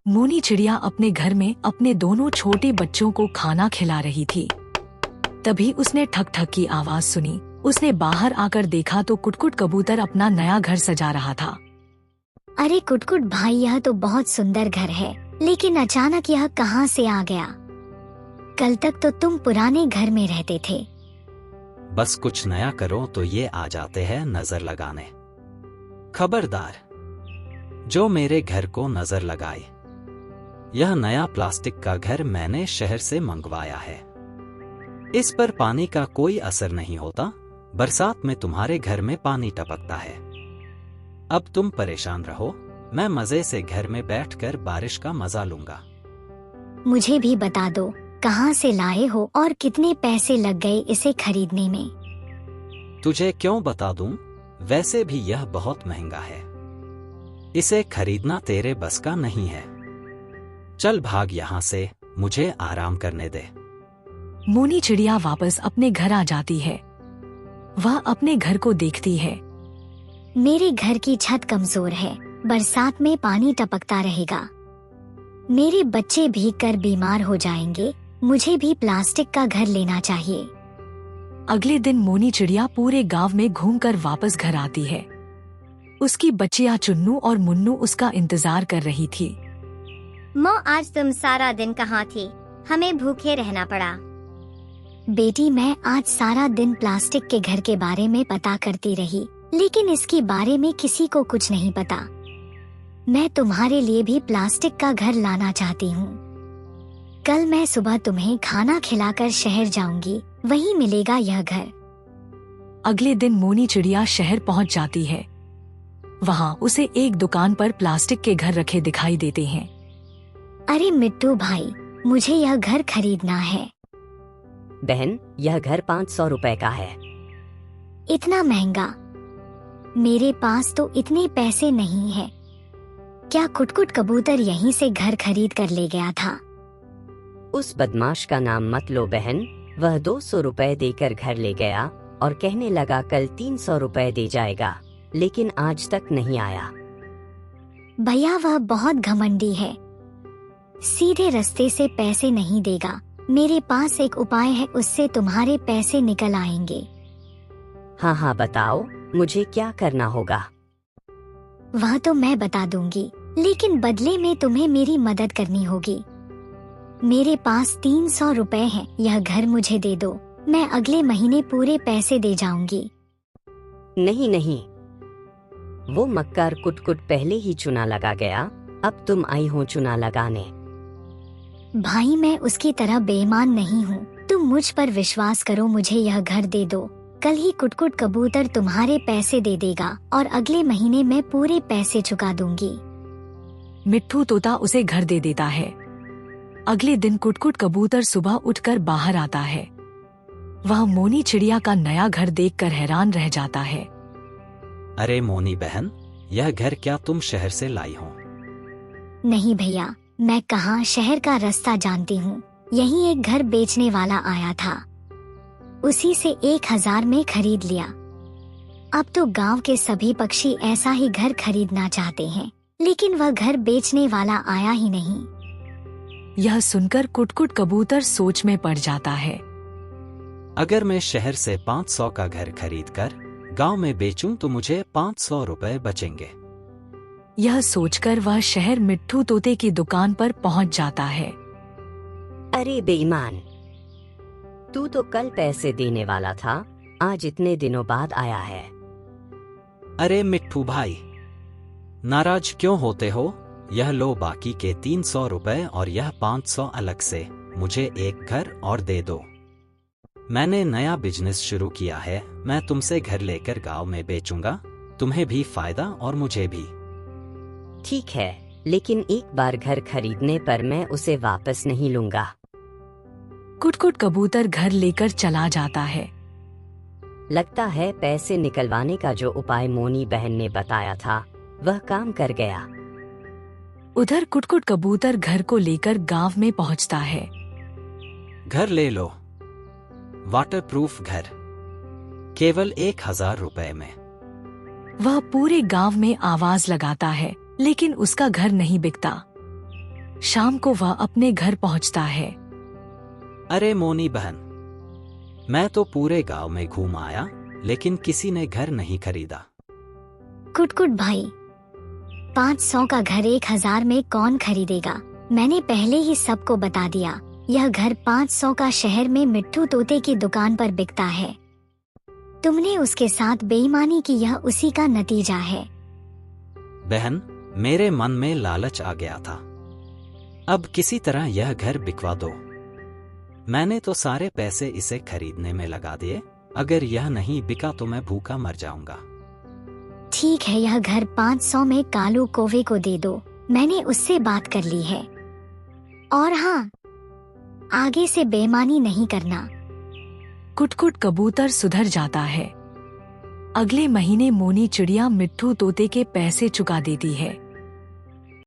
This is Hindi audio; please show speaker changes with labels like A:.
A: मोनी चिड़िया अपने घर में अपने दोनों छोटे बच्चों को खाना खिला रही थी। तभी उसने ठक ठक की आवाज सुनी। उसने बाहर आकर देखा तो कुटकुट कबूतर अपना नया घर सजा रहा था।
B: अरे कुटकुट भाई, यह तो बहुत सुंदर घर है, लेकिन अचानक यह कहाँ से आ गया? कल तक तो तुम पुराने घर में रहते थे।
C: बस कुछ नया करो तो ये आ जाते हैं नजर लगाने। खबरदार, जो मेरे घर को नजर लगाए। यह नया प्लास्टिक का घर मैंने शहर से मंगवाया है। इस पर पानी का कोई असर नहीं होता। बरसात में तुम्हारे घर में पानी टपकता है। अब तुम परेशान रहो, मैं मजे से घर में बैठकर बारिश का मजा लूंगा।
B: मुझे भी बता दो, कहाँ से लाए हो और कितने पैसे लग गए इसे खरीदने में?
C: तुझे क्यों बता दूं? वैसे भी यह बहुत महंगा है। इसे खरीदना तेरे बस का नहीं है। चल भाग यहाँ से, मुझे आराम करने दे।
A: मोनी चिड़िया वापस अपने घर आ जाती है। वह अपने घर को देखती है।
B: मेरे घर की छत कमजोर है, बरसात में पानी टपकता रहेगा। मेरे बच्चे भीग कर बीमार हो जाएंगे। मुझे भी प्लास्टिक का घर लेना चाहिए।
A: अगले दिन मोनी चिड़िया पूरे गांव में घूमकर वापस घर आती है। उसकी बच्चियां चुन्नू और मुन्नू उसका इंतजार कर रही थी।
D: माँ, आज तुम सारा दिन कहाँ थी? हमें भूखे रहना पड़ा।
B: बेटी, मैं आज सारा दिन प्लास्टिक के घर के बारे में पता करती रही, लेकिन इसके बारे में किसी को कुछ नहीं पता। मैं तुम्हारे लिए भी प्लास्टिक का घर लाना चाहती हूँ। कल मैं सुबह तुम्हें खाना खिलाकर शहर जाऊंगी, वहीं मिलेगा यह घर।
A: अगले दिन मोनी चिड़िया शहर पहुँच जाती है। वहाँ उसे एक दुकान पर प्लास्टिक के घर रखे दिखाई देते हैं।
B: अरे मिट्टू भाई, मुझे यह घर खरीदना है।
E: बहन, यह घर 500 रुपए का है।
B: इतना महंगा? मेरे पास तो इतने पैसे नहीं है। क्या कुटकुट कबूतर यहीं से घर खरीद कर ले गया था?
E: उस बदमाश का नाम मत लो बहन। वह 200 रुपए देकर घर ले गया और कहने लगा कल 300 रुपए दे जाएगा, लेकिन आज तक नहीं आया।
B: भैया, वह बहुत घमंडी है। सीधे रास्ते से पैसे नहीं देगा। मेरे पास एक उपाय है, उससे तुम्हारे पैसे निकल आएंगे।
E: हाँ हाँ बताओ, मुझे क्या करना होगा?
B: वह तो मैं बता दूंगी, लेकिन बदले में तुम्हें मेरी मदद करनी होगी। मेरे पास 300 रुपए हैं, यह घर मुझे दे दो। मैं अगले महीने पूरे पैसे दे जाऊंगी।
E: नहीं नहीं, वो मक्कार कुटकुट पहले ही चुना लगा गया। अब तुम आई हो चुना लगाने।
B: भाई, मैं उसकी तरह बेईमान नहीं हूँ। तुम मुझ पर विश्वास करो, मुझे यह घर दे दो। कल ही कुटकुट कबूतर तुम्हारे पैसे दे देगा और अगले महीने मैं पूरे पैसे चुका दूंगी।
A: मिट्ठू तोता उसे घर दे देता है। अगले दिन कुटकुट कबूतर सुबह उठकर बाहर आता है। वह मोनी चिड़िया का नया घर देखकर हैरान रह जाता है।
C: अरे मोनी बहन, यह घर क्या तुम शहर से लाई हो?
B: नहीं भैया, मैं कहाँ शहर का रास्ता जानती हूँ। यहीं एक घर बेचने वाला आया था, उसी से 1000 में खरीद लिया। अब तो गांव के सभी पक्षी ऐसा ही घर खरीदना चाहते हैं, लेकिन वह घर बेचने वाला आया ही नहीं।
A: यह सुनकर कुटकुट कबूतर सोच में पड़ जाता है।
C: अगर मैं शहर से 500 का घर खरीदकर गांव में बेचूं तो मुझे 500 रुपए बचेंगे।
A: यह सोचकर वह शहर मिट्ठू तोते की दुकान पर पहुंच जाता है।
E: अरे बेईमान, तू तो कल पैसे देने वाला था, आज इतने दिनों बाद आया है।
C: अरे मिट्ठू भाई, नाराज क्यों होते हो? यह लो बाकी के 300 रुपए और यह 500 अलग से। मुझे एक घर और दे दो। मैंने नया बिजनेस शुरू किया है। मैं तुमसे घर लेकर गांव में बेचूंगा, तुम्हें भी फायदा और मुझे भी।
E: ठीक है, लेकिन एक बार घर खरीदने पर मैं उसे वापस नहीं लूंगा।
A: कुटकुट कबूतर घर लेकर चला जाता है।
E: लगता है पैसे निकलवाने का जो उपाय मोनी बहन ने बताया था वह काम कर गया।
A: उधर कुटकुट कबूतर घर को लेकर गांव में पहुंचता है।
C: घर ले लो, वाटरप्रूफ घर, केवल 1000 रुपए में।
A: वह पूरे गांव में आवाज लगाता है, लेकिन उसका घर नहीं बिकता। शाम को वह अपने घर पहुंचता है।
C: अरे मोनी बहन, मैं तो पूरे गांव में घूम आया, लेकिन किसी ने घर नहीं खरीदा।
B: कुटकुट भाई, 500 का घर 1000 में कौन खरीदेगा? मैंने पहले ही सबको बता दिया, यह घर 500 का शहर में मिट्टू तोते की दुकान पर बिकता है। तुमने उसके साथ बेईमानी की, यह उसी का नतीजा है।
C: बहन, मेरे मन में लालच आ गया था। अब किसी तरह यह घर बिकवा दो। मैंने तो सारे पैसे इसे खरीदने में लगा दिए। अगर यह नहीं बिका तो मैं भूखा मर जाऊंगा।
B: ठीक है, यह घर 500 में कालू कोवे को दे दो। मैंने उससे बात कर ली है। और हाँ, आगे से बेईमानी नहीं करना।
A: कुटकुट कबूतर सुधर जाता है। अगले महीने मोनी चिड़िया मिट्टू तोते के पैसे चुका देती है।